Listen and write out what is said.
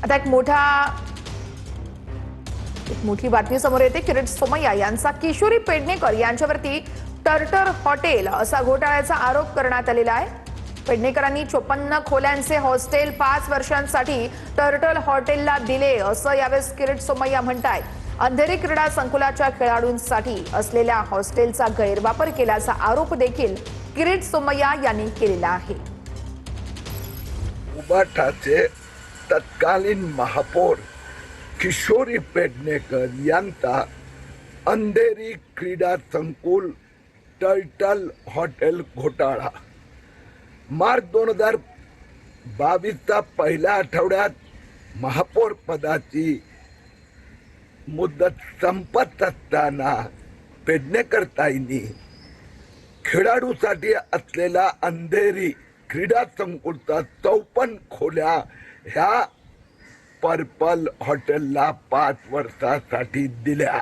आता एक मोठी बातमी समोर येते। किरीट सोमय्या यांचा किशोरी पेडणेकर यांच्यावरती टर्टर हॉटेल असा घोटाळ्याचा आरोप करण्यात आलेला आहे। पेडणेकरांनी 54 खोल्यांचे हॉस्टेल 5 वर्षांसाठी टर्टल हॉटेलला दिले असं यावेळेस किरीट सोमय्या म्हणतायत। अंधेरी क्रीडा संकुलाच्या खेळाडूंसाठी असलेल्या हॉस्टेलचा गैरवापर केल्याचा आरोप देखील किरीट सोमय्या यांनी केलेला आहे। उबाठाचे तत्कालीन महापौर किशोरी पेडणेकर यांचा अंधेरी क्रीडा संकुल टर्टल हॉटेल घोटाळा मार्च 2022चा पहिल्या आठवड्यात महापौर पदाची मुदत संपत असताना पेडणेकर ताईंनी खेळाडूसाठी असलेला अंधेरी क्रीडा संकुलचा 54 खोल्या ह्या पर्पल हॉटेलला 5 वर्षासाठी दिल्या।